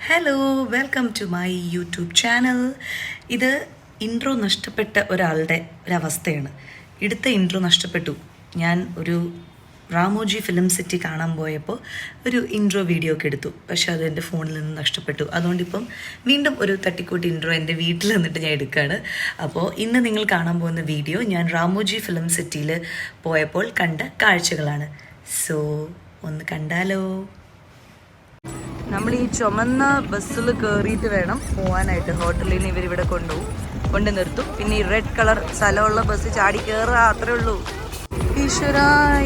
Hello, welcome to my YouTube channel. ഇത് intro നഷ്ടപ്പെട്ട ഒരാളുടെ ഒരവസ്ഥയാണ്. ഇടുത്ത ഇൻട്രോ നഷ്ടപ്പെട്ടു. ഞാൻ ഒരു റാമോജി ഫിലിം സിറ്റി കാണാൻ പോയപ്പോൾ ഒരു ഇൻട്രോ വീഡിയോ ഒക്കെ എടുത്തു. പക്ഷെ അത് എൻ്റെ ഫോണിൽ നിന്ന് നഷ്ടപ്പെട്ടു. അതുകൊണ്ടിപ്പം വീണ്ടും ഒരു തട്ടിക്കൂട്ടി ഇൻട്രോ എൻ്റെ വീട്ടിൽ നിന്നിട്ട് ഞാൻ എടുക്കുകയാണ്. അപ്പോൾ ഇന്ന് നിങ്ങൾ കാണാൻ പോകുന്ന വീഡിയോ ഞാൻ റാമോജി ഫിലിം സിറ്റിയിൽ പോയപ്പോൾ കണ്ട കാഴ്ചകളാണ്. സോ ഒന്ന് കണ്ടാലോ. നമ്മൾ ഈ ചുമന്ന ബസ്സിൽ കയറിയിട്ട് വേണം പോകാനായിട്ട്. ഹോട്ടലിൽ നിന്ന് ഇവരിവിടെ കൊണ്ട് നിർത്തും. പിന്നെ ഈ റെഡ് കളർ സ്ഥലമുള്ള ബസ് ചാടി കയറുക, അത്രേ ഉള്ളൂ. ഈശ്വര,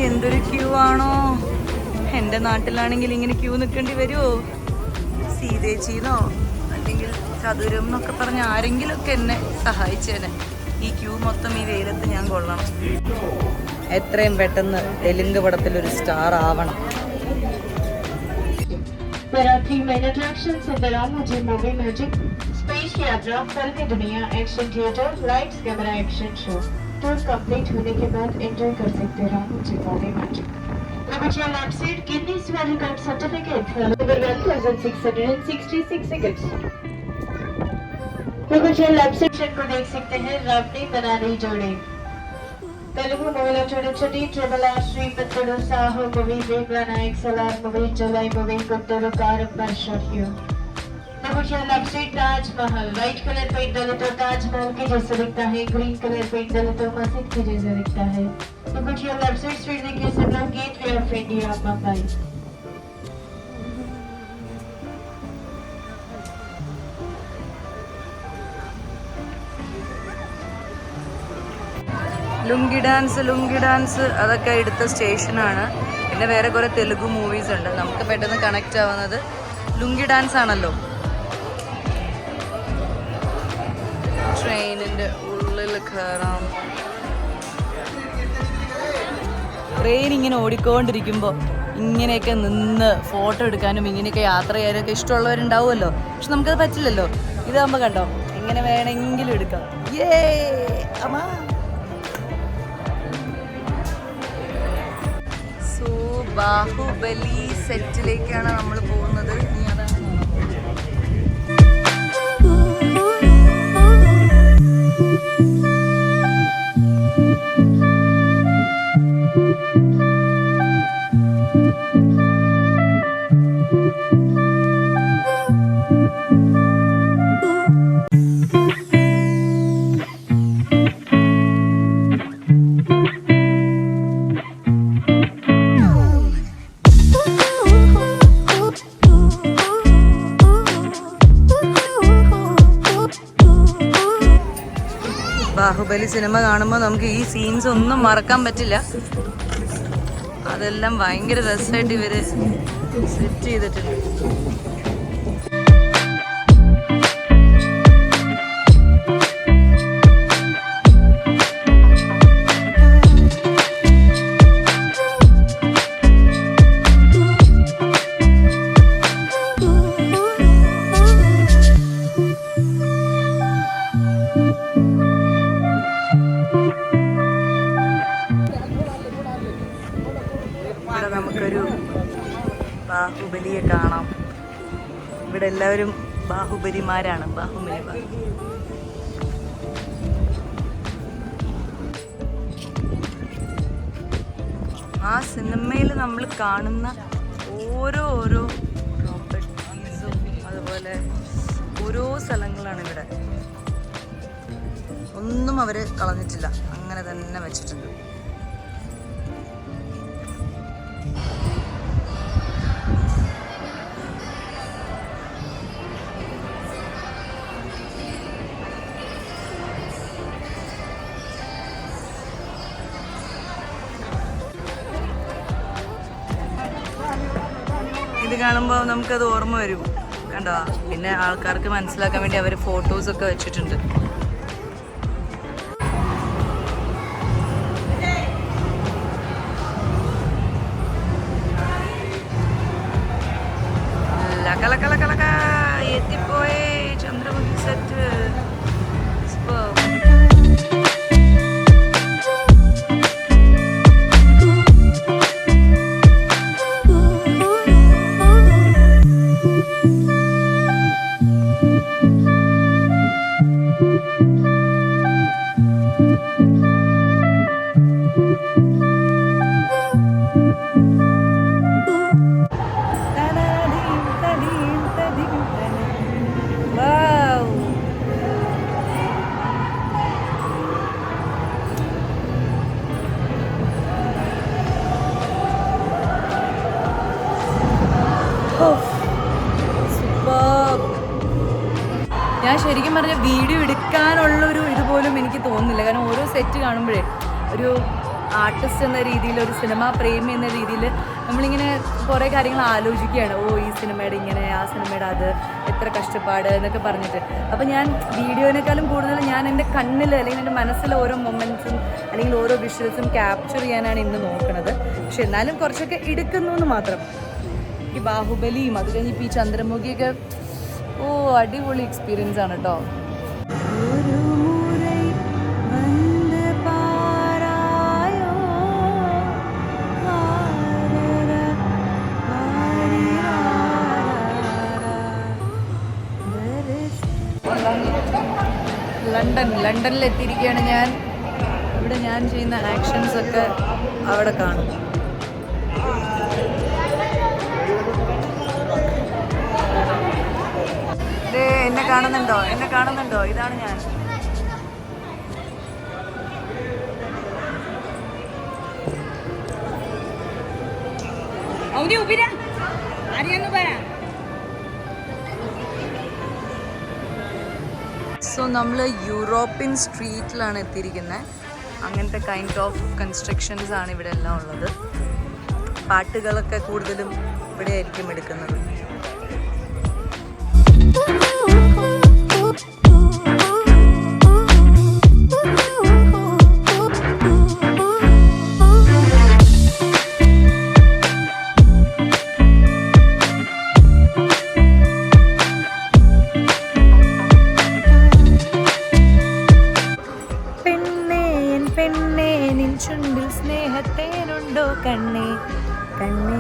എന്തൊരു ക്യൂ ആണോ! എൻ്റെ നാട്ടിലാണെങ്കിൽ ഇങ്ങനെ ക്യൂ നിൽക്കേണ്ടി വരുമോ? സീതേച്ചിന്നോ അല്ലെങ്കിൽ ചതുരം എന്നൊക്കെ പറഞ്ഞ ആരെങ്കിലുമൊക്കെ എന്നെ സഹായിച്ചേനെ. ഈ ക്യൂ മൊത്തം ഈ വെയിലത്ത് ഞാൻ കൊള്ളണം. എത്രയും പെട്ടെന്ന് തെലുങ്ക് പടത്തിലൊരു സ്റ്റാർ ആവണം. There are 3 main attractions in the Ramoji movie magic: Space Yatra, Filmi Duniya, Action Theatre, Lights Camera Action Show. Tour complete होने के बाद enjoy कर सकते हैं Ramoji movie magic. Look at your left side, Guinness World Record certificate for over 1666 tickets. Look at your left side को देख सकते हैं रावणी बना रही जोड़ी. తెలుగు మూవీలో చూడొచ్చండి. Triple R, Srimanthudu, Saaho movie, వేగ్లా నాయక్, Salaar movie, Julai movie, Guntur Kaaram show. देखो left side Taj Mahal, white colour paint डाले तो ताजमहल के जैसा दिखता है, ग्रीन कलर पेंट डाले तो मस्जिद के जैसा दिखता है. देखो लेफ्ट साइड स्ट्रीट देखिए सब लोग gateway of India Mumbai. Lungi dance അതൊക്കെ എടുത്ത സ്റ്റേഷനാണ്. പിന്നെ വേറെ കുറേ തെലുഗു മൂവീസ് ഉണ്ട്. നമുക്ക് പെട്ടെന്ന് കണക്റ്റ് ആവുന്നത് ലുങ്കി ഡാൻസ് ആണല്ലോ. ട്രെയിനിൻ്റെ ഉള്ളിൽ കയറാം. ട്രെയിൻ ഇങ്ങനെ ഓടിക്കൊണ്ടിരിക്കുമ്പോൾ ഇങ്ങനെയൊക്കെ നിന്ന് ഫോട്ടോ എടുക്കാനും ഇങ്ങനെയൊക്കെ യാത്ര ചെയ്യാനൊക്കെ ഇഷ്ടമുള്ളവരുണ്ടാവുമല്ലോ. പക്ഷെ നമുക്കത് പറ്റില്ലല്ലോ. ഇതാകുമ്പോൾ കണ്ടോ, എങ്ങനെ വേണമെങ്കിലും എടുക്കാം. അമ്മാ, ബാഹുബലി സെറ്റിലേക്കാണ് നമ്മൾ പോകുന്നത്. ഇനി അതാണ് ബാഹുബലി സിനിമ കാണുമ്പോൾ നമുക്ക് ഈ സീൻസ് ഒന്നും മറക്കാൻ പറ്റില്ല. അതെല്ലാം ഭയങ്കര രസമായിട്ട് ഇവര് സെറ്റ് ചെയ്തിട്ടുണ്ട്. നമുക്കൊരു ബാഹുബലിയെ കാണാം. ഇവിടെ എല്ലാവരും ബാഹുബലിമാരാണ്. ബാഹുബലി ആ സിനിമയിൽ നമ്മൾ കാണുന്ന ഓരോ പ്രോപ്പർട്ടീസും അതുപോലെ ഓരോ സ്ഥലങ്ങളാണ് ഇവിടെ. ഒന്നും അവർ കളഞ്ഞിട്ടില്ല, അങ്ങനെ തന്നെ വെച്ചിട്ടുണ്ട്. ഇത് കാണുമ്പോൾ നമുക്കത് ഓർമ്മ വരും, കണ്ടോ. പിന്നെ ആൾക്കാർക്ക് മനസ്സിലാക്കാൻ വേണ്ടി അവർ ഫോട്ടോസൊക്കെ വെച്ചിട്ടുണ്ട്. എത്തിപ്പോയേ ചന്ദ്രമുഖി സെറ്റ്. ഞാൻ ശരിക്കും പറഞ്ഞ വീഡിയോ എടുക്കാനുള്ളൊരു ഇതുപോലും എനിക്ക് തോന്നുന്നില്ല. കാരണം ഓരോ സെറ്റ് കാണുമ്പോഴേ ഒരു ആർട്ടിസ്റ്റ് എന്ന രീതിയിൽ, ഒരു സിനിമാ പ്രേമി എന്ന രീതിയിൽ നമ്മളിങ്ങനെ കുറേ കാര്യങ്ങൾ ആലോചിക്കുകയാണ്. ഈ സിനിമയുടെ ഇങ്ങനെ, ആ സിനിമയുടെ അത്, എത്ര കഷ്ടപ്പാട് എന്നൊക്കെ പറഞ്ഞിട്ട്. അപ്പോൾ ഞാൻ വീഡിയോനേക്കാളും കൂടുതൽ ഞാൻ എൻ്റെ കണ്ണിൽ അല്ലെങ്കിൽ എൻ്റെ മനസ്സിലെ ഓരോ മൊമെൻറ്റ്സും അല്ലെങ്കിൽ ഓരോ വിഷ്വൽസും ക്യാപ്ചർ ചെയ്യാനാണ് ഇന്ന് നോക്കുന്നത്. പക്ഷെ എന്നാലും കുറച്ചൊക്കെ എടുക്കുന്നു എന്ന് മാത്രം. ഈ ബാഹുബലിയും അത് കഴിഞ്ഞിപ്പോൾ ഈ ചന്ദ്രമുഖിയൊക്കെ അടിപൊളി എക്സ്പീരിയൻസ് ആണ് കേട്ടോ. ലണ്ടനിൽ എത്തിയിരിക്കുകയാണ് ഞാൻ. ഇവിടെ ഞാൻ ചെയ്യുന്ന ആക്ഷൻസ് ഒക്കെ അവിടെ കാണും. എന്നെ കാണുന്നുണ്ടോ? ഇതാണ് ഞാൻ. സോ നമ്മൾ യൂറോപ്യൻ സ്ട്രീറ്റിലാണ് എത്തിയിരിക്കുന്നത്. അങ്ങനത്തെ കൈൻഡ് ഓഫ് കൺസ്ട്രക്ഷൻസ് ആണ് ഇവിടെ എല്ലാം ഉള്ളത്. പാട്ടുകളൊക്കെ കൂടുതലും ഇവിടെ ആയിരിക്കും എടുക്കുന്നത്. ചുണ്ടിൽ സ്നേഹത്തേനുണ്ടോ കണ്ണേ കണ്ണേ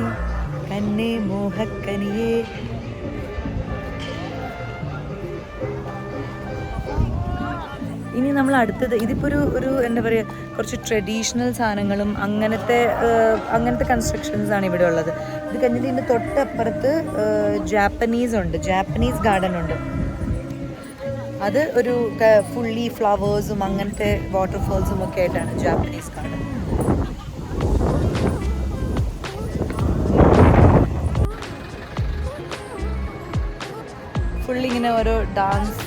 കണ്ണേ മോഹക്കനിയേ. ഇനി നമ്മൾ അടുത്തത് ഇതിപ്പോൾ ഒരു എന്താ പറയുക, കുറച്ച് ട്രഡീഷണൽ സാധനങ്ങളും അങ്ങനത്തെ കൺസ്ട്രക്ഷൻസ് ആണ് ഇവിടെ ഉള്ളത്. ഇത് കഴിഞ്ഞിട്ട് ഇതിൻ്റെ തൊട്ടപ്പുറത്ത് ജാപ്പനീസ് ഗാർഡൻ ഉണ്ട്. അത് ഒരു ഫുള്ളി ഫ്ലവേഴ്സും അങ്ങനത്തെ വാട്ടർഫോൾസും ഒക്കെ ആയിട്ടാണ് ജാപ്പനീസ് ഗാർഡൻ. ഫുള്ളി ഇങ്ങനെ ഓരോ ഡാൻസ്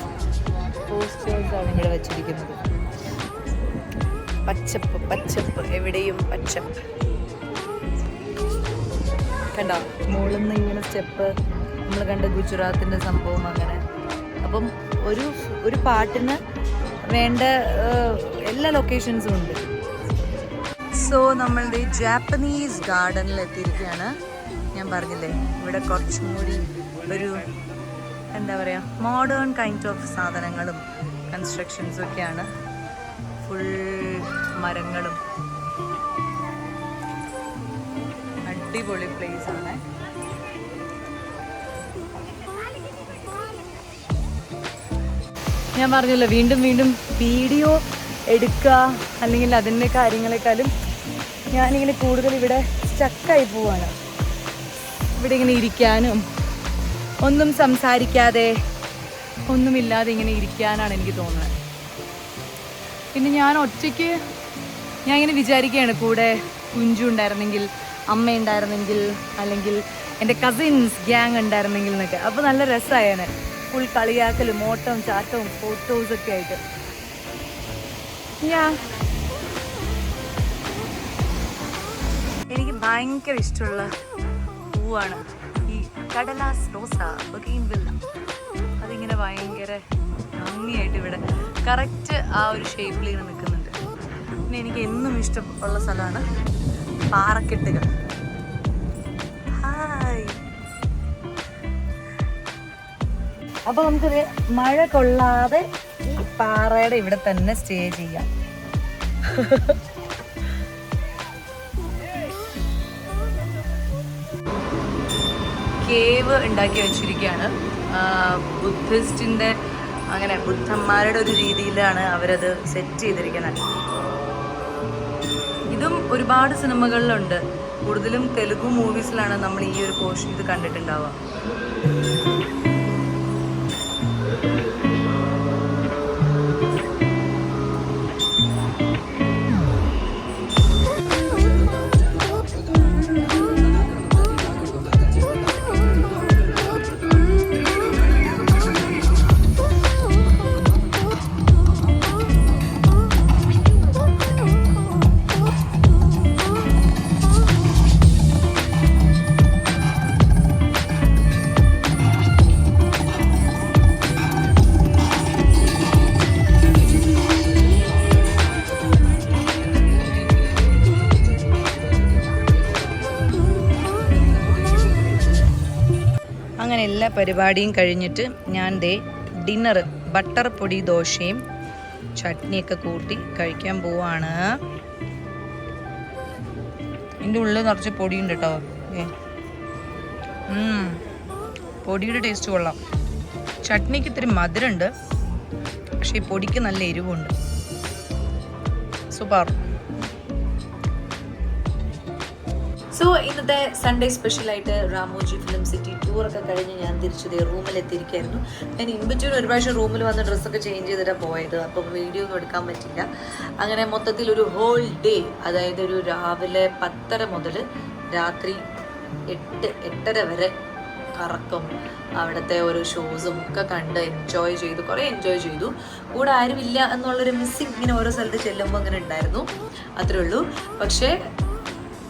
പോസ്റ്റേഴ്സാണ് ഇവിടെ വെച്ചിരിക്കുന്നത്. പച്ചപ്പ് എവിടെയും പച്ചപ്പ് കണ്ടോ. മുകളിൽ നിന്ന് ഇങ്ങനെ സ്റ്റെപ്പ് നമ്മൾ കണ്ട ഗുജറാത്തിൻ്റെ സംഭവം അങ്ങനെ. അപ്പം ഒരു പാട്ടിന് വേണ്ട എല്ലാ ലൊക്കേഷൻസും ഉണ്ട്. സോ നമ്മളുടെ ജാപ്പനീസ് ഗാർഡനിൽ എത്തിയിരിക്കുകയാണ്. ഞാൻ പറഞ്ഞില്ലേ ഇവിടെ കുറച്ചും കൂടി ഒരു എന്താ പറയുക, മോഡേൺ കൈൻഡ് ഓഫ് സാധനങ്ങളും കൺസ്ട്രക്ഷൻസും ഒക്കെയാണ്. ഫുൾ മരങ്ങളും അടിപൊളി പ്ലേസ് ആണ്. ഞാൻ പറഞ്ഞല്ലോ, വീണ്ടും വീഡിയോ എടുക്കുക അല്ലെങ്കിൽ അതിൻ്റെ കാര്യങ്ങളെക്കാളും ഞാനിങ്ങനെ കൂടുതൽ ഇവിടെ സ്റ്റക്കായി പോവാണ്. ഇവിടെ ഇങ്ങനെ ഇരിക്കാനും ഒന്നും സംസാരിക്കാതെ ഒന്നുമില്ലാതെ ഇങ്ങനെ ഇരിക്കാനാണ് എനിക്ക് തോന്നുന്നത്. പിന്നെ ഞാൻ ഒറ്റയ്ക്ക് ഞാൻ ഇങ്ങനെ വിചാരിക്കുകയാണ്, കൂടെ കുഞ്ചു ഉണ്ടായിരുന്നെങ്കിൽ, അമ്മ ഉണ്ടായിരുന്നെങ്കിൽ, അല്ലെങ്കിൽ എൻ്റെ കസിൻസ് ഗ്യാങ് ഉണ്ടായിരുന്നെങ്കിൽ എന്നൊക്കെ. അപ്പോൾ നല്ല രസമായേനെ. ഫുൾ കളിയാക്കലും ഓട്ടവും ചാട്ടവും ഫോട്ടോസൊക്കെ ആയിട്ട്. എനിക്ക് ഭയങ്കര ഇഷ്ടമുള്ള പൂവാണ് ഈ കടലാസ് റോസ ബൊഗെയിൻവില്ല. അതിങ്ങനെ ഭയങ്കര ഭംഗിയായിട്ട് ഇവിടെ കറക്റ്റ് ആ ഒരു ഷേപ്പിൽ ഇങ്ങനെ നിൽക്കുന്നുണ്ട്. പിന്നെ എനിക്ക് എന്നും ഇഷ്ടമുള്ള സ്ഥലമാണ് പാറക്കെട്ടുകൾ. ഹായ്. അപ്പോൾ നമുക്കത് മഴ കൊള്ളാതെ ഈ പാറയുടെ ഇവിടെ തന്നെ സ്റ്റേ ചെയ്യാം. കേവ് ഉണ്ടാക്കി വെച്ചിരിക്കുകയാണ്. ബുദ്ധിസ്റ്റിൻ്റെ അങ്ങനെ ബുദ്ധന്മാരുടെ ഒരു രീതിയിലാണ് അവരത് സെറ്റ് ചെയ്തിരിക്കുന്നത്. ഇതും ഒരുപാട് സിനിമകളിലുണ്ട്. കൂടുതലും തെലുഗു മൂവീസിലാണ് നമ്മൾ ഈ ഒരു പോർഷൻ ഇത് കണ്ടിട്ടുണ്ടാവുക. എല്ലാ പരിപാടിയും കഴിഞ്ഞിട്ട് ഞാൻ ഡിന്നർ ബട്ടർ പൊടി ദോശയും ചട്നിയൊക്കെ കൂട്ടി കഴിക്കാൻ പോവാണ്. ഇതിൻ്റെ ഉള്ളിൽ നിറച്ച് പൊടിയുണ്ട് കേട്ടോ. പൊടിയുടെ ടേസ്റ്റ് കൊള്ളാം. ചട്നിക്ക് ഇത്തിരി മധുരമുണ്ട്, പക്ഷേ ഈ പൊടിക്ക് നല്ല എരിവുണ്ട്. സൂപ്പർ. സോ ഇന്നത്തെ സൺഡേ സ്പെഷ്യലായിട്ട് രാമോജി ഫിലിം സിറ്റി ടൂറൊക്കെ കഴിഞ്ഞ് ഞാൻ തിരിച്ചത് റൂമിലെത്തിയിരിക്കായിരുന്നു. ഞാൻ ഇൻബിറ്റ്വീൻ ഒരു പ്രാവശ്യം റൂമിൽ വന്ന് ഡ്രസ്സൊക്കെ ചേഞ്ച് ചെയ്തിട്ടാണ് പോയത്. അപ്പം വീഡിയോ ഒന്നും എടുക്കാൻ പറ്റില്ല. അങ്ങനെ മൊത്തത്തിൽ ഒരു ഹോൾ ഡേ, അതായത് ഒരു രാവിലെ 10:30 മുതൽ രാത്രി 8-8:30 വരെ കറക്കം, അവിടുത്തെ ഓരോ ഷോസും ഒക്കെ കണ്ട് കുറേ എൻജോയ് ചെയ്തു. കൂടെ ആരുമില്ല എന്നുള്ളൊരു മിസ്സിങ് ഇങ്ങനെ ഓരോ സ്ഥലത്ത് ചെല്ലുമ്പോൾ അങ്ങനെ ഉണ്ടായിരുന്നു. അത്രേ ഉള്ളൂ. പക്ഷേ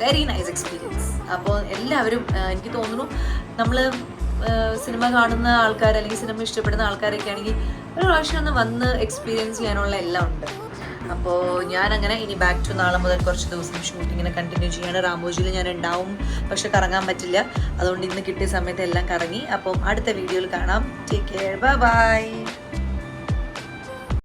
വെരി നൈസ് എക്സ്പീരിയൻസ്. അപ്പോൾ എല്ലാവരും എനിക്ക് തോന്നുന്നു നമ്മൾ സിനിമ കാണുന്ന ആൾക്കാർ അല്ലെങ്കിൽ സിനിമ ഇഷ്ടപ്പെടുന്ന ആൾക്കാരൊക്കെ ആണെങ്കിൽ ഒരു പ്രാവശ്യം ഒന്ന് വന്ന് എക്സ്പീരിയൻസ് ചെയ്യാനുള്ള എല്ലാം ഉണ്ട്. അപ്പോൾ ഞാനങ്ങനെ ഇനി ബാക്ക് ടു നാളെ മുതൽ കുറച്ച് ദിവസം ഷൂട്ടിങ്ങിനെ കണ്ടിന്യൂ ചെയ്യാണ്. രാമോജിയിൽ ഞാൻ ഉണ്ടാവും, പക്ഷെ കറങ്ങാൻ പറ്റില്ല. അതുകൊണ്ട് ഇന്ന് കിട്ടിയ സമയത്ത് എല്ലാം കറങ്ങി. അപ്പം അടുത്ത വീഡിയോയിൽ കാണാം. Take care, bye bye.